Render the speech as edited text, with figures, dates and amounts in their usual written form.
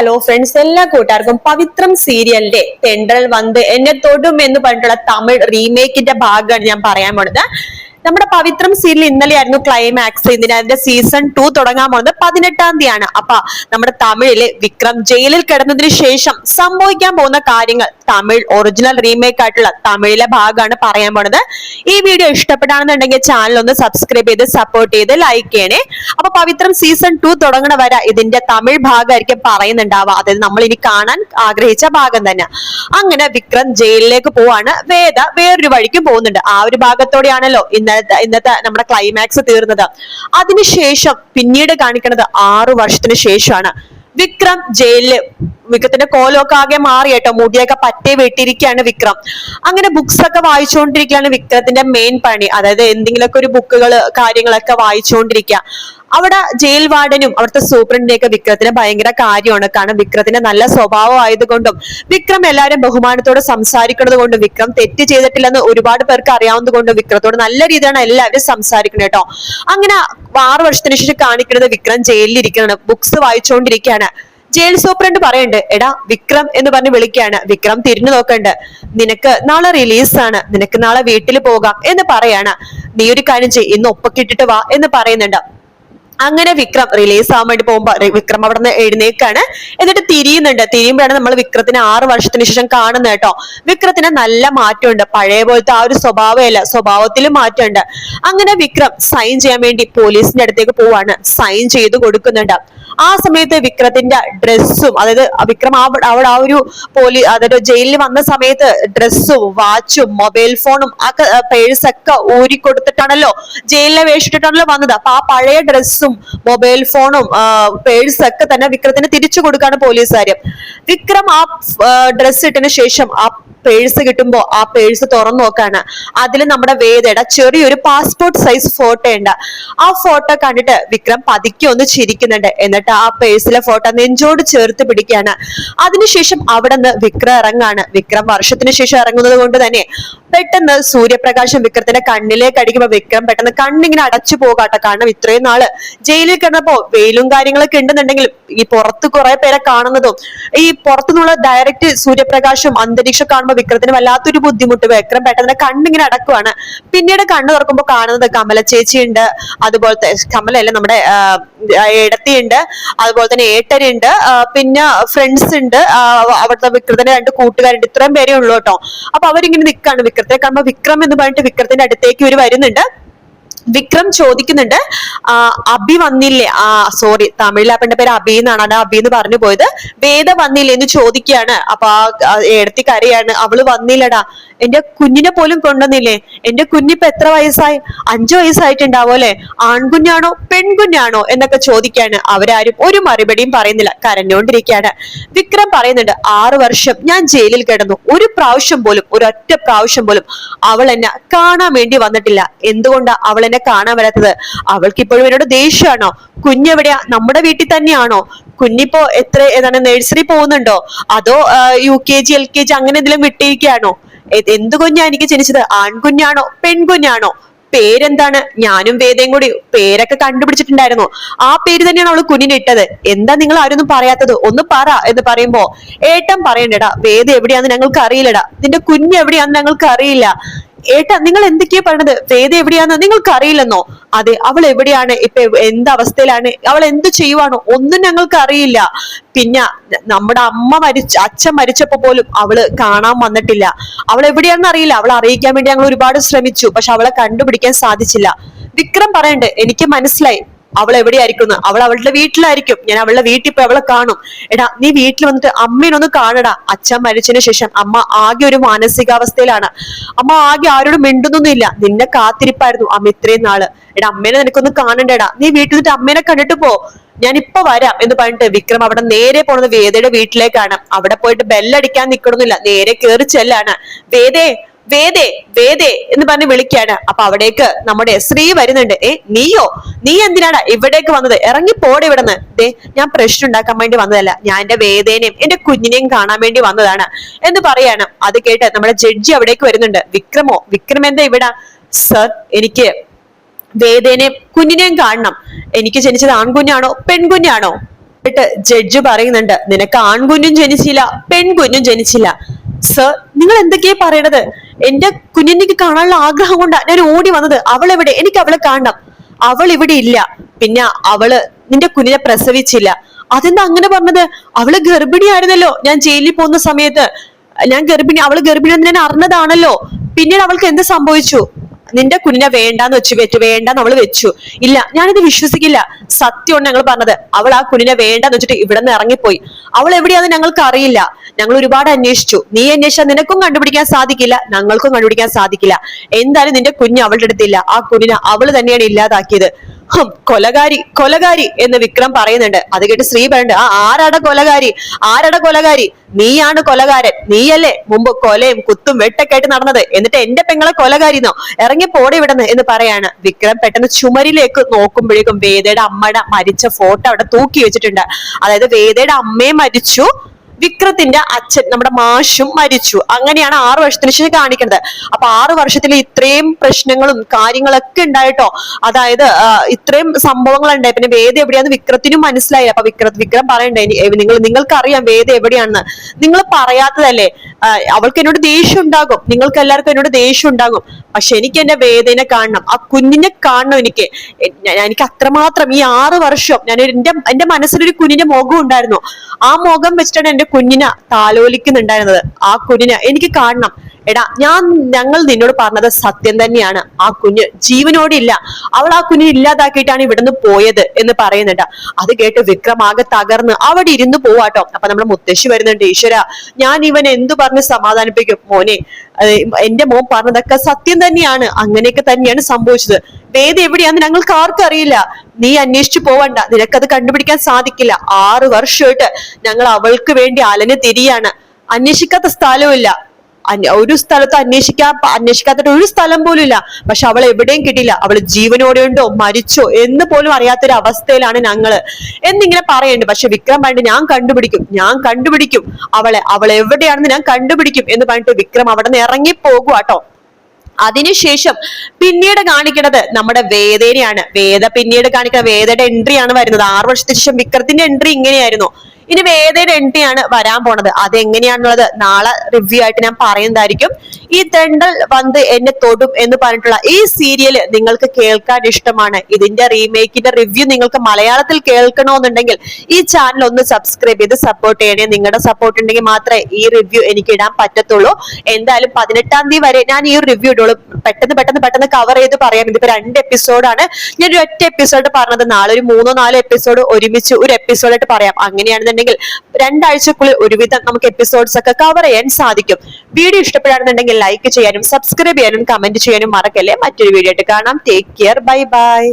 Hello friends, എല്ലാ കൂട്ടുകാർക്കും പവിത്രം സീരിയലിന്റെ തെണ്ടൽ വന്ന് എന്നെ തൊടും എന്ന് പറഞ്ഞിട്ടുള്ള തമിഴ് റീമേക്കിന്റെ ഭാഗമാണ് ഞാൻ പറയാൻ പോണത്. നമ്മുടെ പവിത്രം സീരിയൽ ഇന്നലെയായിരുന്നു ക്ലൈമാക്സ്. അതിന്റെ സീസൺ 2 തുടങ്ങാൻ പോകുന്നത് 18-ാം തീയതിയാണ്. അപ്പൊ നമ്മുടെ തമിഴില് വിക്രം ജയിലിൽ കിടന്നതിന് ശേഷം സംഭവിക്കാൻ പോകുന്ന കാര്യങ്ങൾ തമിഴ് ഒറിജിനൽ റീമേക്ക് ആയിട്ടുള്ള തമിഴിലെ ഭാഗമാണ് പറയാൻ പോണത്. ഈ വീഡിയോ ഇഷ്ടപ്പെടാണെന്നുണ്ടെങ്കിൽ ചാനൽ ഒന്ന് സബ്സ്ക്രൈബ് ചെയ്ത് സപ്പോർട്ട് ചെയ്ത് ലൈക്ക് ചെയ്യണേ. അപ്പൊ പവിത്രം സീസൺ 2 തുടങ്ങണ വരെ ഇതിന്റെ തമിഴ് ഭാഗമായിരിക്കും പറയുന്നുണ്ടാവുക. അതായത് നമ്മൾ ഇനി കാണാൻ ആഗ്രഹിച്ച ഭാഗം തന്നെ. അങ്ങനെ വിക്രം ജയിലിലേക്ക് പോവാണ്. വേദ വേറൊരു വഴിക്ക് പോകുന്നുണ്ട്. ആ ഒരു ഭാഗത്തോടെയാണല്ലോ ഇന്നത്തെ നമ്മുടെ ക്ലൈമാക്സ് തീർന്നത്. അതിനുശേഷം പിന്നീട് കാണിക്കുന്നത് 6 വർഷത്തിന് ശേഷമാണ്. വിക്രം ജയിലില് വിക്രത്തിന്റെ കോലമൊക്കെ ആകെ മാറി കേട്ടോ. മുടിയൊക്കെ പറ്റേ വെട്ടിയിരിക്കുകയാണ് വിക്രം. അങ്ങനെ ബുക്സ് ഒക്കെ വായിച്ചുകൊണ്ടിരിക്കുകയാണ് വിക്രത്തിന്റെ മെയിൻ പണി. അതായത് എന്തെങ്കിലുമൊക്കെ ഒരു ബുക്കുകൾ കാര്യങ്ങളൊക്കെ വായിച്ചുകൊണ്ടിരിക്കുക. അവിടെ ജയിൽ വാർഡനും അവിടുത്തെ സൂപ്രണ്ടിനെയൊക്കെ വിക്രത്തിന് ഭയങ്കര കാര്യമാണ്. കാരണം വിക്രത്തിന്റെ നല്ല സ്വഭാവം ആയതുകൊണ്ടും വിക്രം എല്ലാവരും ബഹുമാനത്തോടെ സംസാരിക്കുന്നത് കൊണ്ടും വിക്രം തെറ്റ് ചെയ്തിട്ടില്ലെന്ന് ഒരുപാട് പേർക്ക് അറിയാവുന്നത് കൊണ്ടും വിക്രത്തോട് നല്ല രീതിയിലാണ് എല്ലാവരും സംസാരിക്കുന്നത് കേട്ടോ. അങ്ങനെ 6 വർഷത്തിന് ശേഷം കാണിക്കുന്നത് വിക്രം ജയിലിൽ ഇരിക്കുകയാണ്, ബുക്സ് വായിച്ചുകൊണ്ടിരിക്കുകയാണ്. ജയിൽ സൂപ്രണ്ട് പറയുന്നുണ്ട്, എടാ വിക്രം എന്ന് പറഞ്ഞ് വിളിക്കുകയാണ്. വിക്രം തിരിഞ്ഞു നോക്കണ്ട്. നിനക്ക് നാളെ റിലീസാണ്, നിനക്ക് നാളെ വീട്ടിൽ പോകാം എന്ന് പറയാണ്. നീ ഒരു കാര്യം ചെയ്യ്, ഇന്ന് ഒപ്പൊക്കെ ഇട്ടിട്ട് വാ എന്ന് പറയുന്നുണ്ട്. അങ്ങനെ വിക്രം റിലീസ് ആവാൻ വേണ്ടി പോകുമ്പോ വിക്രം അവിടെ നിന്ന് എഴുന്നേക്കാണ്. എന്നിട്ട് തിരിയുമ്പോഴാണ് നമ്മൾ വിക്രത്തിന് 6 വർഷത്തിന് ശേഷം കാണുന്നത് കേട്ടോ. വിക്രത്തിന് നല്ല മാറ്റമുണ്ട്. പഴയ പോലത്തെ ആ ഒരു സ്വഭാവമല്ല, സ്വഭാവത്തിലും മാറ്റമുണ്ട്. അങ്ങനെ വിക്രം സൈൻ ചെയ്യാൻ വേണ്ടി പോലീസിന്റെ അടുത്തേക്ക് പോവാണ്. സൈൻ ചെയ്ത് കൊടുക്കുന്നുണ്ട്. ആ സമയത്ത് വിക്രത്തിന്റെ ഡ്രസ്സും, അതായത് വിക്രം അവിടെ ആ ഒരു അതായത് ജയിലിൽ വന്ന സമയത്ത് ഡ്രസ്സും വാച്ചും മൊബൈൽ ഫോണും ഒക്കെ പേഴ്സൊക്കെ ഊരി കൊടുത്തിട്ടാണല്ലോ ജയിലിലെ വേഷിട്ടിട്ടാണല്ലോ വന്നത്. അപ്പൊ ആ പഴയ ഡ്രസ്സും മൊബൈൽ ഫോണും പേഴ്സൊക്കെ തന്നെ വിക്രത്തിന് തിരിച്ചു കൊടുക്കാണ് പോലീസുകാര്. വിക്രം ആ ഡ്രസ്സ് ഇട്ടതിന് ശേഷം ആ പേഴ്സ് കിട്ടുമ്പോ ആ പേഴ്സ് തുറന്നു നോക്കാണ്. അതിൽ നമ്മുടെ വേദയുടെ ചെറിയൊരു പാസ്പോർട്ട് സൈസ് ഫോട്ടോ ഉണ്ട്. ആ ഫോട്ടോ കണ്ടിട്ട് വിക്രം പതുക്കെ ഒന്ന് ചിരിക്കുന്നുണ്ട്. എന്നിട്ട് ആ പേഴ്സിലെ ഫോട്ടോ നെഞ്ചോട് ചേർത്ത് പിടിക്കുകയാണ്. അതിനുശേഷം അവിടെ നിന്ന് വിക്രം ഇറങ്ങാണ്. വിക്രം വർഷത്തിന് ശേഷം ഇറങ്ങുന്നത് കൊണ്ട് തന്നെ പെട്ടെന്ന് സൂര്യപ്രകാശം വിക്രത്തിന്റെ കണ്ണിലേക്ക് അടിക്കുമ്പോ വിക്രം പെട്ടെന്ന് കണ്ണിങ്ങനെ അടച്ചു പോകാട്ടോ. കാരണം ഇത്രയും നാള് ജയിലിൽ കിടന്നപ്പോ വെയിലും കാര്യങ്ങളൊക്കെ ഉണ്ടെന്നുണ്ടെങ്കിൽ ഈ പുറത്ത് കുറെ പേരെ കാണുന്നതും ഈ പുറത്തുനിന്നുള്ള ഡയറക്റ്റ് സൂര്യപ്രകാശം അന്തരീക്ഷം കാണുമ്പോൾ വിക്രത്തിന് വല്ലാത്തൊരു ബുദ്ധിമുട്ട്. വിക്രം പെട്ടെന്ന് കണ്ണിങ്ങനെ അടക്കുവാണ്. പിന്നീട് കണ്ണു തുറക്കുമ്പോൾ കാണുന്നത് കമല ചേച്ചിയുണ്ട്, അതുപോലത്തെ കമലല്ല നമ്മുടെ ഏടത്തിയുണ്ട്, അതുപോലെ തന്നെ ഏട്ടനുണ്ട്, പിന്നെ ഫ്രണ്ട്സ് ഉണ്ട്, അവിടുത്തെ വിക്രത്തിന്റെ 2 കൂട്ടുകാരുണ്ട്. ഇത്രയും പേരേ ഉള്ളൂ കേട്ടോ. അപ്പൊ അവരിങ്ങനെ നിൽക്കാണ്. വിക്രത്തെ കാണുമ്പോൾ വിക്രം എന്ന് പറഞ്ഞിട്ട് വിക്രത്തിന്റെ അടുത്തേക്ക് ഇവര് വരുന്നുണ്ട്. വിക്രം ചോദിക്കുന്നുണ്ട്, അബി വന്നില്ലേ? സോറി, തമിഴിൽ അവന്റെ പേര് അബി എന്നാണ്. അത് അബി എന്ന് പറഞ്ഞു പോയത്. വേദ വന്നില്ലേ എന്ന് ചോദിക്കുകയാണ്. അപ്പൊ ആ ഏടത്തി കരയാണ്. അവള് വന്നില്ലടാ, എന്റെ കുഞ്ഞിനെ പോലും കൊണ്ടുവന്നില്ലേ? എന്റെ കുഞ്ഞിപ്പോ എത്ര വയസ്സായി? 5 വയസ്സായിട്ടുണ്ടാവോ അല്ലെ? ആൺകുഞ്ഞാണോ പെൺകുഞ്ഞാണോ എന്നൊക്കെ ചോദിക്കാണ്. അവരാരും ഒരു മറുപടിയും പറയുന്നില്ല, കരഞ്ഞോണ്ടിരിക്കുകയാണ്. വിക്രം പറയുന്നുണ്ട്, 6 വർഷം ഞാൻ ജയിലിൽ കിടന്നു. ഒരു പ്രാവശ്യം പോലും, ഒരൊറ്റ പ്രാവശ്യം പോലും അവൾ എന്നെ കാണാൻ വേണ്ടി വന്നിട്ടില്ല. എന്തുകൊണ്ടാ അവൾ എന്നെ കാണാൻ വരാത്തത്? അവൾക്ക് ഇപ്പോഴും എന്നോട് ദേഷ്യമാണോ? കുഞ്ഞെവിടെയാ? നമ്മുടെ വീട്ടിൽ തന്നെയാണോ? കുഞ്ഞിപ്പോ ഏതാണ് നഴ്സറി പോകുന്നുണ്ടോ? അതോ UKG LKG അങ്ങനെ എന്തെങ്കിലും വിട്ടിരിക്കുകയാണോ? എന്ത് കുഞ്ഞാ എനിക്ക് ജനിച്ചത്? ആൺകുഞ്ഞാണോ പെൺകുഞ്ഞാണോ? പേരെന്താണ്? ഞാനും വേദയും കൂടി പേരൊക്കെ കണ്ടുപിടിച്ചിട്ടുണ്ടായിരുന്നു. ആ പേര് തന്നെയാണ് അവള് കുഞ്ഞിന് ഇട്ടത്. എന്താ നിങ്ങൾ ആരൊന്നും പറയാത്തത്? ഒന്ന് പറ എന്ന് പറയുമ്പോ ഏട്ടൻ പറയണ്ടടാ, വേദ എവിടെയാന്ന് ഞങ്ങൾക്ക് അറിയില്ലടാ, നിന്റെ കുഞ്ഞ് എവിടെയാന്ന് ഞങ്ങൾക്ക് അറിയില്ല. ഏട്ടാ നിങ്ങൾ എന്തൊക്കെയാ പറഞ്ഞത്? വേദ എവിടെയാന്ന് നിങ്ങൾക്ക് അറിയില്ലെന്നോ? അതെ, അവൾ എവിടെയാണ് ഇപ്പൊ, എന്ത് അവസ്ഥയിലാണ്, അവൾ എന്ത് ചെയ്യുവാണോ ഒന്നും ഞങ്ങൾക്ക് അറിയില്ല. പിന്നെ നമ്മുടെ അച്ഛൻ മരിച്ചപ്പോ പോലും അവള് കാണാൻ വന്നിട്ടില്ല. അവൾ എവിടെയാണെന്ന് അറിയില്ല. അവളെ അറിയിക്കാൻ വേണ്ടി ഞങ്ങൾ ഒരുപാട് ശ്രമിച്ചു, പക്ഷെ അവളെ കണ്ടുപിടിക്കാൻ സാധിച്ചില്ല. വിക്രം പറയണ്ട്, എനിക്ക് മനസ്സിലായി അവൾ എവിടെയായിരിക്കും. അവൾ അവളുടെ വീട്ടിലായിരിക്കും. ഞാൻ അവളുടെ വീട്ടിൽ പോയി അവളെ കാണും. എടാ നീ വീട്ടിൽ വന്നിട്ട് അമ്മേനൊന്ന് കാണടാ. അച്ഛൻ മരിച്ചതിന് ശേഷം അമ്മ ആകെ ഒരു മാനസികാവസ്ഥയിലാണ്. അമ്മ ആകെ ആരോടും മിണ്ടുന്നൊന്നുമില്ല. നിന്നെ കാത്തിരിപ്പായിരുന്നു അമ്മ ഇത്രയും നാള്. എടാ അമ്മേനെ നിനക്കൊന്ന് കാണണ്ടേടാ. നീ വീട്ടിൽ നിന്നിട്ട് അമ്മേനെ കണ്ടിട്ട് പോ, ഞാൻ ഇപ്പൊ വരാം എന്ന് പറഞ്ഞിട്ട് വിക്രം അവിടെ നേരെ പോണത് വേദയുടെ വീട്ടിലേക്കാണ്. അവിടെ പോയിട്ട് ബെല്ലടിക്കാൻ നിൽക്കണമെന്നില്ല, നേരെ കയറി ചെല്ലാണ്. വേദേ വേദേ വേദേ എന്ന് പറഞ്ഞ് വിളിക്കാണ്. അപ്പൊ അവിടേക്ക് നമ്മുടെ ശ്രീ വരുന്നുണ്ട്. നീയോ? നീ എന്തിനാണ് ഇവിടേക്ക് വന്നത്? ഇറങ്ങി പോടെ ഇവിടുന്ന്. ഞാൻ പ്രശ്നം ഉണ്ടാക്കാൻ വേണ്ടി വന്നതല്ല, ഞാൻ എന്റെ വേദേനെയും എന്റെ കുഞ്ഞിനെയും കാണാൻ വേണ്ടി വന്നതാണ് എന്ന് പറയാണ്. അത് കേട്ട് നമ്മുടെ ജഡ്ജി അവിടേക്ക് വരുന്നുണ്ട്. വിക്രമോ? വിക്രം എന്താ ഇവിടെ? സർ, എനിക്ക് വേദേനെയും കുഞ്ഞിനെയും കാണണം. എനിക്ക് ജനിച്ചത് ആൺകുഞ്ഞാണോ പെൺകുഞ്ഞാണോ? എന്നിട്ട് ജഡ്ജ് പറയുന്നുണ്ട്, നിനക്ക് ആൺകുഞ്ഞും ജനിച്ചില്ല പെൺകുഞ്ഞും ജനിച്ചില്ല. സർ, നിങ്ങൾ എന്തൊക്കെയാ പറയണത്? എന്റെ കുഞ്ഞിനെനിക്ക് കാണാനുള്ള ആഗ്രഹം കൊണ്ടാണ് ഞാൻ ഓടി വന്നത്. അവൾ എവിടെ? എനിക്ക് അവളെ കാണണം. അവൾ ഇവിടെ ഇല്ല. പിന്നെ അവള് നിന്റെ കുഞ്ഞിനെ പ്രസവിച്ചില്ല. അതെന്താ അങ്ങനെ പറഞ്ഞത്? അവള് ഗർഭിണിയായിരുന്നല്ലോ ഞാൻ ജയിലിൽ പോകുന്ന സമയത്ത്. അവള് ഗർഭിണിയാണെന്ന് ഞാൻ അറിഞ്ഞതാണല്ലോ. പിന്നീട് അവൾക്ക് എന്ത് സംഭവിച്ചു? നിന്റെ കുഞ്ഞിനെ വേണ്ടാന്ന് വേണ്ടാന്ന് അവള് വെച്ചു. ഇല്ല, ഞാനിത് വിശ്വസിക്കില്ല. സത്യമാണ് ഞങ്ങൾ പറഞ്ഞത്. അവൾ ആ കുഞ്ഞിനെ വേണ്ടാന്ന് വെച്ചിട്ട് ഇവിടെ നിന്ന് ഇറങ്ങിപ്പോയി. അവൾ എവിടെയാന്ന് ഞങ്ങൾക്ക് അറിയില്ല. ഞങ്ങൾ ഒരുപാട് അന്വേഷിച്ചു. നീ അന്വേഷിച്ചാൽ നിനക്കും കണ്ടുപിടിക്കാൻ സാധിക്കില്ല, ഞങ്ങൾക്കും കണ്ടുപിടിക്കാൻ സാധിക്കില്ല. എന്തായാലും നിന്റെ കുഞ്ഞ് അവളുടെ അടുത്തില്ല. ആ കുഞ്ഞിനെ അവള് തന്നെയാണ് ഇല്ലാതാക്കിയത്. കൊലകാരി കൊലകാരി എന്ന് വിക്രം പറയുന്നുണ്ട്. അത് കേട്ട് ശ്രീ പറയുന്നുണ്ട്, ആരാടെ കൊലകാരി? ആരാടെ കൊലകാരി? നീയാണ് കൊലകാരൻ. നീയല്ലേ മുമ്പ് കൊലയും കുത്തും വെട്ടൊക്കെ ആയിട്ട് നടന്നത്. എന്നിട്ട് എന്റെ പെങ്ങളെ കൊലകാരിന്നോ? ഇറങ്ങി പോടെ ഇവിടുന്ന് എന്ന് പറയാണ്. വിക്രം പെട്ടെന്ന് ചുമരിലേക്ക് നോക്കുമ്പോഴേക്കും വേദയുടെ അമ്മയുടെ മരിച്ച ഫോട്ടോ അവിടെ തൂക്കി വെച്ചിട്ടുണ്ട്. അതായത് വേദയുടെ അമ്മയും മരിച്ചു, വിക്രത്തിന്റെ അച്ഛൻ നമ്മുടെ മാഷും മരിച്ചു. അങ്ങനെയാണ് 6 വർഷത്തിന് ശേഷം കാണിക്കുന്നത്. അപ്പൊ 6 വർഷത്തിൽ ഇത്രയും പ്രശ്നങ്ങളും കാര്യങ്ങളൊക്കെ ഉണ്ടായിട്ടോ. അതായത് ഇത്രയും സംഭവങ്ങൾ ഉണ്ടായി. പിന്നെ വേദ എവിടെയാന്ന് വിക്രത്തിനും മനസ്സിലായില്ല. അപ്പൊ വിക്രം പറയണ്ടേ, നിങ്ങൾക്കറിയാം വേദ എവിടെയാണെന്ന്. നിങ്ങൾ പറയാത്തതല്ലേ? അവൾക്ക് എന്നോട് ദേഷ്യം ഉണ്ടാകും, നിങ്ങൾക്ക് എല്ലാവർക്കും എന്നോട് ദേഷ്യം ഉണ്ടാകും. പക്ഷെ എനിക്ക് എന്റെ വേദനെ കാണണം, ആ കുഞ്ഞിനെ കാണണം. എനിക്ക് അത്രമാത്രം ഈ 6 വർഷം ഞാൻ എന്റെ മനസ്സിലൊരു കുഞ്ഞിന്റെ മുഖം ഉണ്ടായിരുന്നു. ആ മുഖം വെച്ചിട്ടാണ് എന്റെ കുഞ്ഞിനെ താലോലിക്കുന്നുണ്ടായിരുന്നത്. ആ കുഞ്ഞിനെ എനിക്ക് കാണണം. എടാ, ഞങ്ങൾ നിന്നോട് പറഞ്ഞത് സത്യം തന്നെയാണ്. ആ കുഞ്ഞ് ജീവനോടെ ഇല്ല. അവൾ ആ കുഞ്ഞിനെ ഇല്ലാതാക്കിയിട്ടാണ് ഇവിടുന്ന് പോയത് എന്ന് പറയുന്നുണ്ട്. അത് കേട്ട് വിക്രം ആകെ തകർന്ന് അവിടെ ഇരുന്ന് പോവാട്ടോ. അപ്പൊ നമ്മുടെ മുത്തശ്ശി വരുന്നുണ്ട്. ഈശ്വര, ഞാൻ ഇവൻ എന്തു പറഞ്ഞ് സമാധാനിപ്പിക്കും? മോനെ, എന്റെ മോൻ പറഞ്ഞതൊക്കെ സത്യം തന്നെയാണ്. അങ്ങനെയൊക്കെ തന്നെയാണ് സംഭവിച്ചത്. വേദ എവിടെയാന്ന് ഞങ്ങൾക്ക് ആർക്കും അറിയില്ല. നീ അന്വേഷിച്ചു പോവണ്ട, നിനക്കത് കണ്ടുപിടിക്കാൻ സാധിക്കില്ല. 6 വർഷമായിട്ട് ഞങ്ങൾ അവൾക്ക് വേണ്ടി അലഞ്ഞു തിരിയാണ്. അന്വേഷിക്കാത്ത സ്ഥലവുമില്ല. ഒരു സ്ഥലത്ത് അന്വേഷിക്കാത്ത ഒരു സ്ഥലം പോലും ഇല്ല. പക്ഷെ അവൾ എവിടെയും കിട്ടിയില്ല. അവൾ ജീവനോടെ ഉണ്ടോ മരിച്ചോ എന്ന് പോലും അറിയാത്തൊരു അവസ്ഥയിലാണ് ഞങ്ങള് എന്നിങ്ങനെ പറയുന്നുണ്ട്. പക്ഷെ വിക്രം പറഞ്ഞിട്ട് ഞാൻ കണ്ടുപിടിക്കും അവൾ എവിടെയാണെന്ന് ഞാൻ കണ്ടുപിടിക്കും എന്ന് പറഞ്ഞിട്ട് വിക്രം അവിടെ നിന്ന് ഇറങ്ങി പോകുവാട്ടോ. അതിനുശേഷം പിന്നീട് കാണിക്കുന്നത് നമ്മുടെ വേദേനെയാണ്. പിന്നീട് കാണിക്കുന്ന വേദയുടെ എൻട്രി ആണ് വരുന്നത്. 6 വർഷത്തിന് ശേഷം വിക്രത്തിന്റെ എൻട്രി ഇങ്ങനെയായിരുന്നു. ഇനി വേദയുടെ എൻട്രി ആണ് വരാൻ പോണത്. അത് എങ്ങനെയാണുള്ളത് നാളെ റിവ്യൂ ആയിട്ട് ഞാൻ പറയുന്നതായിരിക്കും. ഈ തെണ്ടൽ വന്ന് എന്നെ തൊടും എന്ന് പറഞ്ഞിട്ടുള്ള ഈ സീരിയൽ നിങ്ങൾക്ക് കേൾക്കാൻ ഇഷ്ടമാണ്, ഇതിന്റെ റീമേക്കിന്റെ റിവ്യൂ നിങ്ങൾക്ക് മലയാളത്തിൽ കേൾക്കണമെന്നുണ്ടെങ്കിൽ ഈ ചാനൽ ഒന്ന് സബ്സ്ക്രൈബ് ചെയ്ത് സപ്പോർട്ട് ചെയ്യണേ. നിങ്ങളുടെ സപ്പോർട്ട് ഉണ്ടെങ്കിൽ മാത്രമേ ഈ റിവ്യൂ എനിക്ക് ഇടാൻ പറ്റത്തുള്ളൂ. എന്തായാലും 18-ാം തീയതി വരെ ഞാൻ ഈ റിവ്യൂ ഇടുള്ളൂ. പെട്ടെന്ന് കവർ ചെയ്ത് പറയാം. ഇതിപ്പോ 2 എപ്പിസോഡാണ്. ഞാൻ ഒരു ഒറ്റ എപ്പിസോഡ് പറഞ്ഞത്. നാളെ ഒരു 3-4 എപ്പിസോഡ് ഒരുമിച്ച് ഒരു എപ്പിസോഡായിട്ട് പറയാം. അങ്ങനെയാണെന്നുണ്ടെങ്കിൽ 2 ആഴ്ചക്കുള്ളിൽ ഒരുവിധം നമുക്ക് എപ്പിസോഡ്സ് ഒക്കെ കവർ ചെയ്യാൻ സാധിക്കും. വീഡിയോ ഇഷ്ടപ്പെടുകയാണെന്നുണ്ടെങ്കിൽ ലൈക്ക് ചെയ്യാനും സബ്സ്ക്രൈബ് ചെയ്യാനും കമന്റ് ചെയ്യാനും മറക്കല്ലേ. മറ്റൊരു വീഡിയോ ആയിട്ട് കാണാം. Take care. Bye bye.